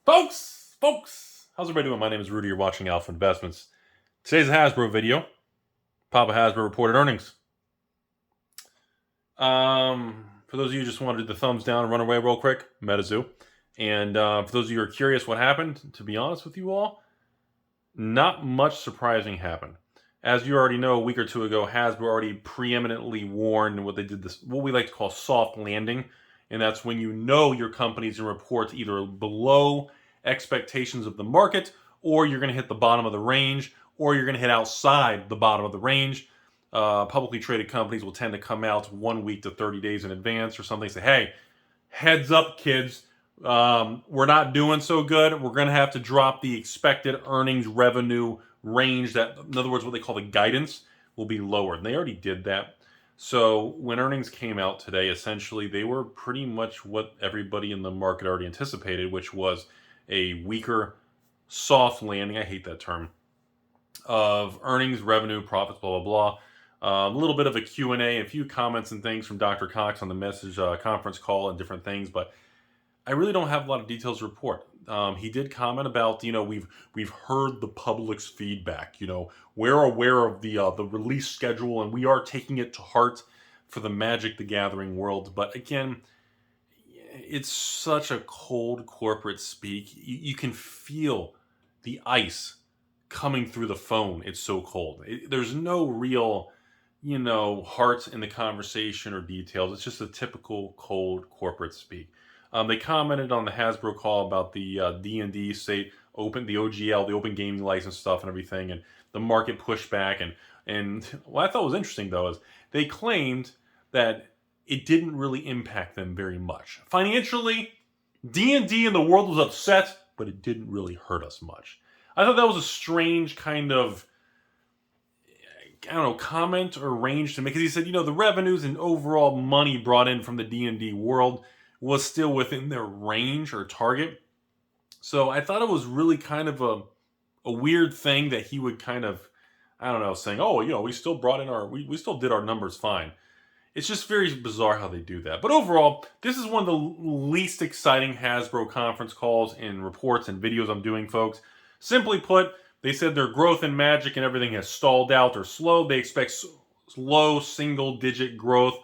Folks, how's everybody doing? My name is Rudy. You're watching Alpha Investments. Today's a Hasbro video. Papa Hasbro reported earnings. For those of you who just wanted to do the thumbs down and run away real quick, MetaZoo. And for those of you who are curious what happened, to be honest with you all, not much surprising happened. As you already know, a week or two ago, Hasbro already preeminently warned what they did this, what we like to call soft landing. And that's when you know your company's going to report either below expectations of the market, or you're going to hit the bottom of the range, or you're going to hit outside the bottom of the range. Publicly traded companies will tend to come out 1 week to 30 days in advance or something. Say, hey, heads up, kids. We're not doing so good. We're going to have to drop the expected earnings revenue range. That, in other words, what they call the guidance, will be lower. And they already did that. So when earnings came out today, essentially they were pretty much what everybody in the market already anticipated, which was a weaker, soft landing. I hate that term. Of earnings, revenue, profits, blah, blah, blah. A little bit of a Q&A, a few comments and things from Dr. Cox on the message conference call and different things, but I really don't have a lot of details to report. He did comment about, we've heard the public's feedback. We're aware of the release schedule, and we are taking it to heart for the Magic the Gathering world. But again, it's such a cold corporate speak. You can feel the ice coming through the phone. It's so cold. There's no real, heart in the conversation or details. It's just a typical cold corporate speak. They commented on the Hasbro call about the D&D state open, the OGL, the open gaming license stuff and everything, and the market pushback. And what I thought was interesting, though, is they claimed that it didn't really impact them very much. Financially, D&D and the world was upset, but it didn't really hurt us much. I thought that was a strange kind of, comment or range to make. Because he said, the revenues and overall money brought in from the D&D world was still within their range or target. So I thought it was really kind of a weird thing that he would kind of, saying, we still brought in we still did our numbers fine. It's just very bizarre how they do that. But overall, this is one of the least exciting Hasbro conference calls and reports and videos I'm doing, folks. Simply put, they said their growth in Magic and everything has stalled out or slowed. They expect low single-digit growth.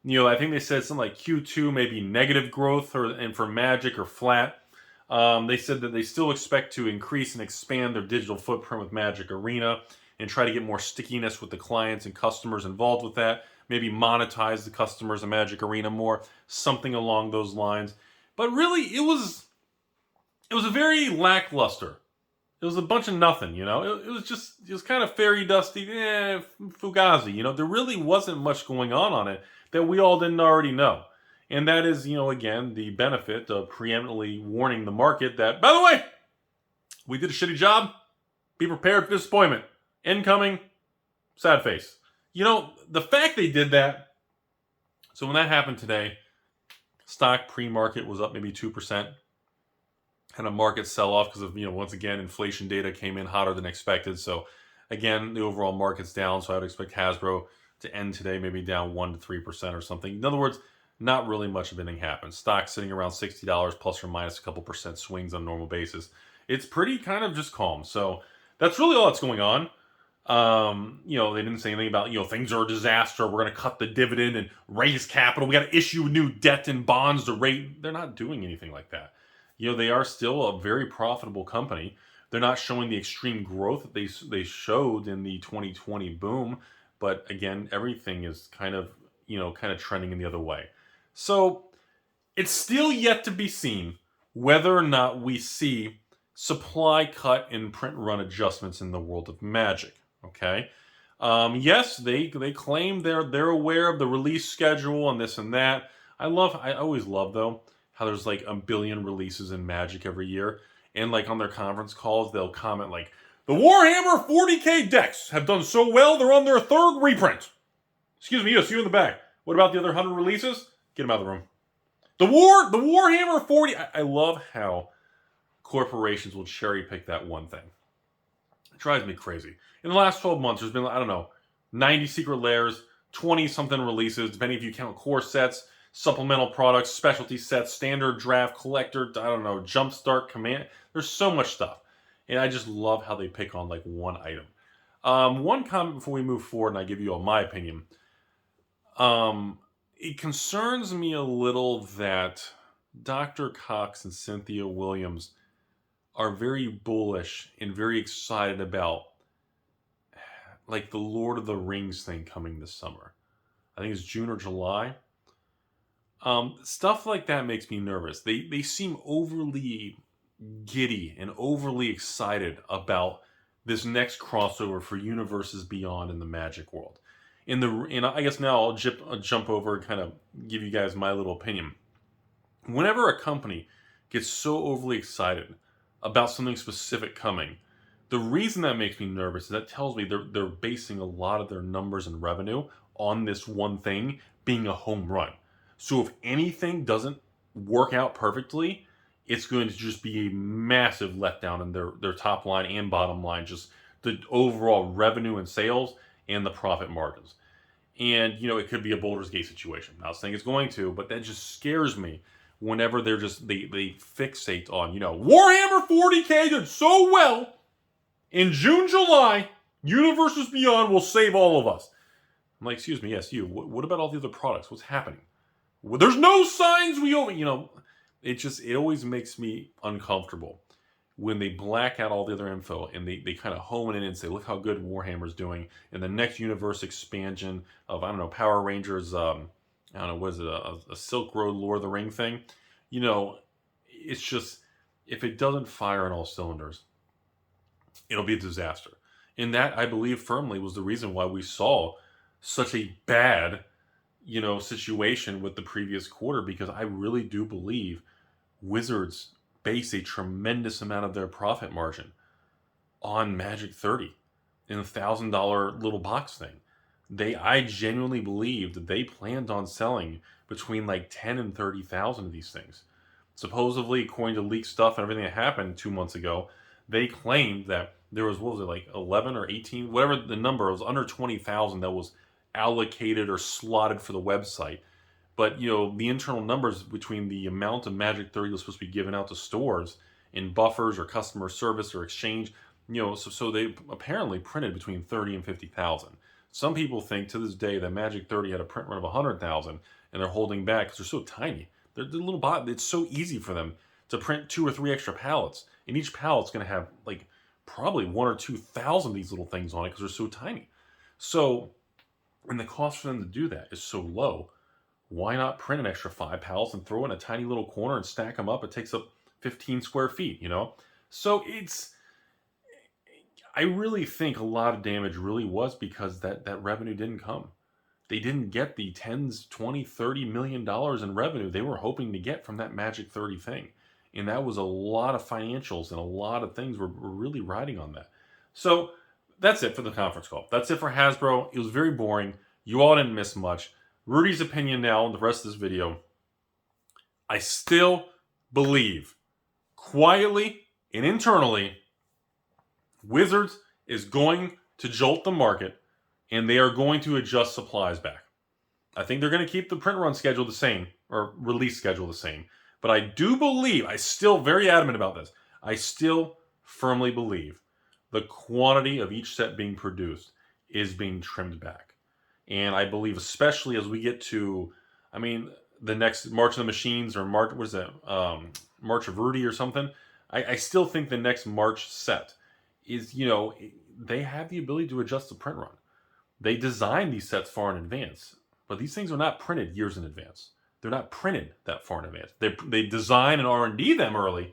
I think they said something like Q2, maybe negative growth, and for Magic or flat. They said that they still expect to increase and expand their digital footprint with Magic Arena and try to get more stickiness with the clients and customers involved with that. Maybe monetize the customers in Magic Arena more, something along those lines. But really, it was a very lackluster. It was a bunch of nothing, It was kind of fairy dusty, fugazi. There really wasn't much going on it that we all didn't already know. And that is, again, the benefit of preeminently warning the market that, by the way, we did a shitty job. Be prepared for disappointment. Incoming, sad face. The fact they did that, so when that happened today, stock pre-market was up maybe 2%. Kind of market sell-off because of, once again, inflation data came in hotter than expected. So, again, the overall market's down. So I would expect Hasbro to end today maybe down 1 to 3% or something. In other words, not really much of anything happened. Stock sitting around $60 plus or minus a couple percent swings on a normal basis. It's pretty kind of just calm. So that's really all that's going on. They didn't say anything about, things are a disaster. We're going to cut the dividend and raise capital. We got to issue new debt and bonds to rate. They're not doing anything like that. They are still a very profitable company. They're not showing the extreme growth that they showed in the 2020 boom. But again, everything is kind of trending in the other way. So it's still yet to be seen whether or not we see supply cut and print run adjustments in the world of Magic. Okay. Yes, they claim they're aware of the release schedule and this and that. I always love though how there's like a billion releases in Magic every year, and like on their conference calls they'll comment like, the Warhammer 40k decks have done so well, they're on their third reprint. Excuse me, yes, you in the back. What about the other 100 releases? Get them out of the room. The Warhammer 40... I love how corporations will cherry pick that one thing. It drives me crazy. In the last 12 months, there's been, 90 secret lairs, 20-something releases, depending if you count core sets, supplemental products, specialty sets, standard draft, collector, I don't know, jumpstart, command. There's so much stuff. And I just love how they pick on like one item. One comment before we move forward, and I give you all my opinion. It concerns me a little that Dr. Cox and Cynthia Williams are very bullish and very excited about like the Lord of the Rings thing coming this summer. I think it's June or July. Stuff like that makes me nervous. They seem overly giddy and overly excited about this next crossover for universes beyond in the Magic world. And I guess now I'll jump over and kind of give you guys my little opinion. Whenever a company gets so overly excited about something specific coming, the reason that makes me nervous is that tells me they're basing a lot of their numbers and revenue on this one thing being a home run. So if anything doesn't work out perfectly, it's going to just be a massive letdown in their top line and bottom line, just the overall revenue and sales and the profit margins. And, it could be a Baldur's Gate situation. Not saying it's going to, but that just scares me whenever they fixate on, Warhammer 40K did so well in June, July, Universes Beyond will save all of us. I'm like, excuse me, yes, you. What about all the other products? What's happening? Well, there's no signs we over, it always makes me uncomfortable when they black out all the other info and they kind of hone in and say, look how good Warhammer's doing. And the next universe expansion of, Power Rangers, was it a Silk Road Lord of the Ring thing? It's just, if it doesn't fire on all cylinders, it'll be a disaster. And that, I believe firmly, was the reason why we saw such a bad, situation with the previous quarter, because I really do believe Wizards base a tremendous amount of their profit margin on Magic 30 in a $1,000 little box thing. I genuinely believe that they planned on selling between like 10 and 30,000 of these things. Supposedly, according to leaked stuff and everything that happened 2 months ago, they claimed that there was, 11 or 18, whatever the number, it was under 20,000 that was allocated or slotted for the website. But, the internal numbers between the amount of Magic 30 that's supposed to be given out to stores in buffers or customer service or exchange, so they apparently printed between 30 and 50,000. Some people think to this day that Magic 30 had a print run of 100,000 and they're holding back because they're so tiny. They're little bot. It's so easy for them to print 2 or 3 extra pallets, and each pallet's going to have probably 1 or 2,000 of these little things on it because they're so tiny. So, and the cost for them to do that is so low. Why not print an extra 5 pallets and throw it in a tiny little corner and stack them up? It takes up 15 square feet, So I really think a lot of damage really was because that revenue didn't come. They didn't get the tens, 20, 30 million dollars in revenue they were hoping to get from that Magic 30 thing. And that was a lot of financials and a lot of things were really riding on that. So that's it for the conference call. That's it for Hasbro. It was very boring. You all didn't miss much. Rudy's opinion now in the rest of this video. I still believe, quietly and internally, Wizards is going to jolt the market and they are going to adjust supplies back. I think they're going to keep the print run schedule the same, or release schedule the same. But I do believe, I still very adamant about this, I still firmly believe the quantity of each set being produced is being trimmed back. And I believe, especially as we get to, the next March of the Machines or March, what is that? March of Rudy or something. I still think the next March set is, they have the ability to adjust the print run. They design these sets far in advance, but these things are not printed years in advance. They're not printed that far in advance. They design and R&D them early,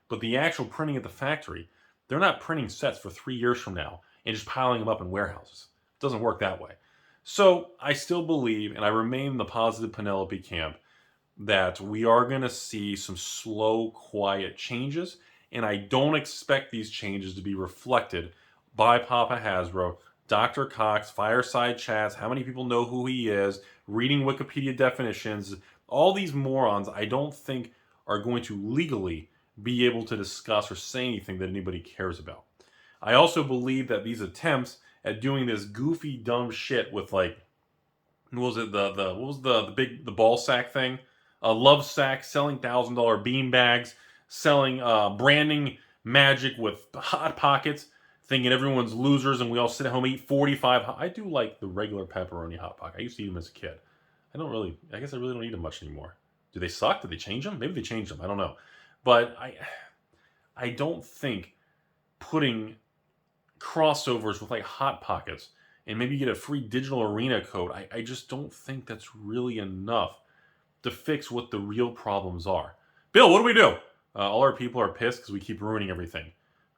but the actual printing at the factory, they're not printing sets for 3 years from now and just piling them up in warehouses. It doesn't work that way. So I still believe, and I remain in the positive Penelope camp, that we are going to see some slow, quiet changes, and I don't expect these changes to be reflected by Papa Hasbro, Dr. Cox, fireside chats, how many people know who he is, reading Wikipedia definitions. All these morons I don't think are going to legally be able to discuss or say anything that anybody cares about. I also believe that these attempts at doing this goofy, dumb shit with what was it, what was the ball sack thing? Love sack, selling $1,000 bean bags, selling branding magic with hot pockets, thinking everyone's losers and we all sit at home and eat 45. I do like the regular pepperoni hot pocket. I used to eat them as a kid. I guess I really don't eat them much anymore. Do they suck? Did they change them? Maybe they changed them. I don't know. But I don't think putting crossovers with like hot pockets and maybe get a free digital arena code, I just don't think that's really enough to fix what the real problems are. Bill, what do we do? All our people are pissed because we keep ruining everything.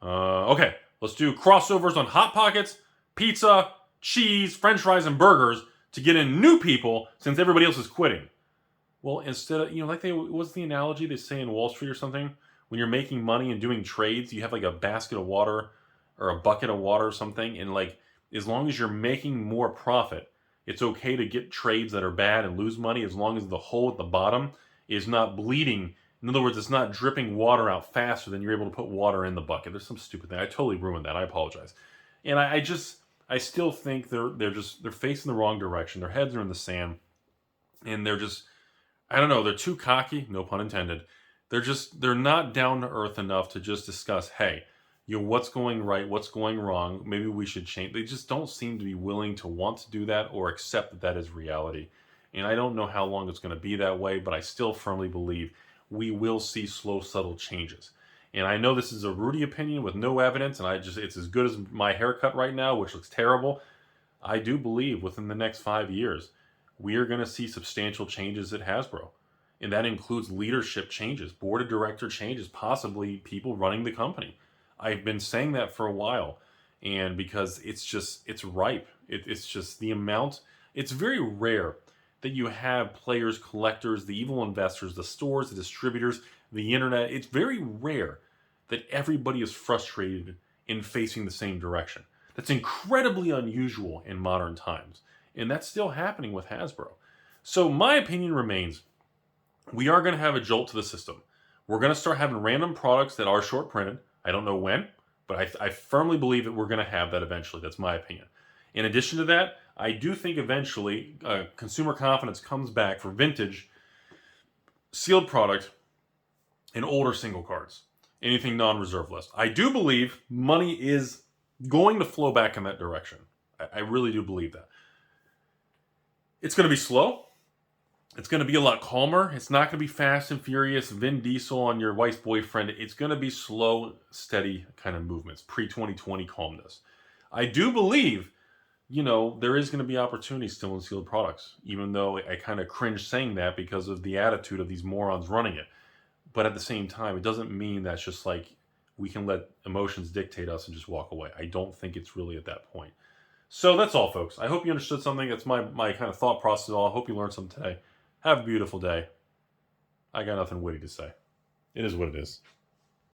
Okay, let's do crossovers on hot pockets, pizza, cheese, french fries, and burgers to get in new people since everybody else is quitting. Well, instead of, what's the analogy they say in Wall Street or something? When you're making money and doing trades, you have like a basket of water or a bucket of water or something, and like, as long as you're making more profit, it's okay to get trades that are bad and lose money as long as the hole at the bottom is not bleeding. In other words, it's not dripping water out faster than you're able to put water in the bucket. There's some stupid thing. I totally ruined that. I apologize. And I still think they're facing the wrong direction. Their heads are in the sand, and they're just, I don't know, they're too cocky, no pun intended. They're not down to earth enough to just discuss, hey, what's going right, what's going wrong, maybe we should change. They just don't seem to be willing to want to do that or accept that that is reality. And I don't know how long it's going to be that way, but I still firmly believe we will see slow, subtle changes. And I know this is a Rudy opinion with no evidence, and it's as good as my haircut right now, which looks terrible. I do believe within the next 5 years, we are going to see substantial changes at Hasbro. And that includes leadership changes, board of director changes, possibly people running the company. I've been saying that for a while, and because it's ripe. It's just the amount. It's very rare that you have players, collectors, the evil investors, the stores, the distributors, the internet. It's very rare that everybody is frustrated in facing the same direction. That's incredibly unusual in modern times, and that's still happening with Hasbro. So my opinion remains, we are going to have a jolt to the system. We're going to start having random products that are short printed. I don't know when, but I firmly believe that we're going to have that eventually. That's my opinion. In addition to that, I do think eventually consumer confidence comes back for vintage, sealed product, and older single cards. Anything non-reserve list. I do believe money is going to flow back in that direction. I really do believe that. It's going to be slow. It's going to be a lot calmer. It's not going to be fast and furious, Vin Diesel on your wife's boyfriend. It's going to be slow, steady kind of movements, pre-2020 calmness. I do believe, there is going to be opportunity still in sealed products, even though I kind of cringe saying that because of the attitude of these morons running it. But at the same time, it doesn't mean that's just like we can let emotions dictate us and just walk away. I don't think it's really at that point. So that's all, folks. I hope you understood something. That's my kind of thought process. I hope you learned something today. Have a beautiful day. I got nothing witty to say. It is what it is.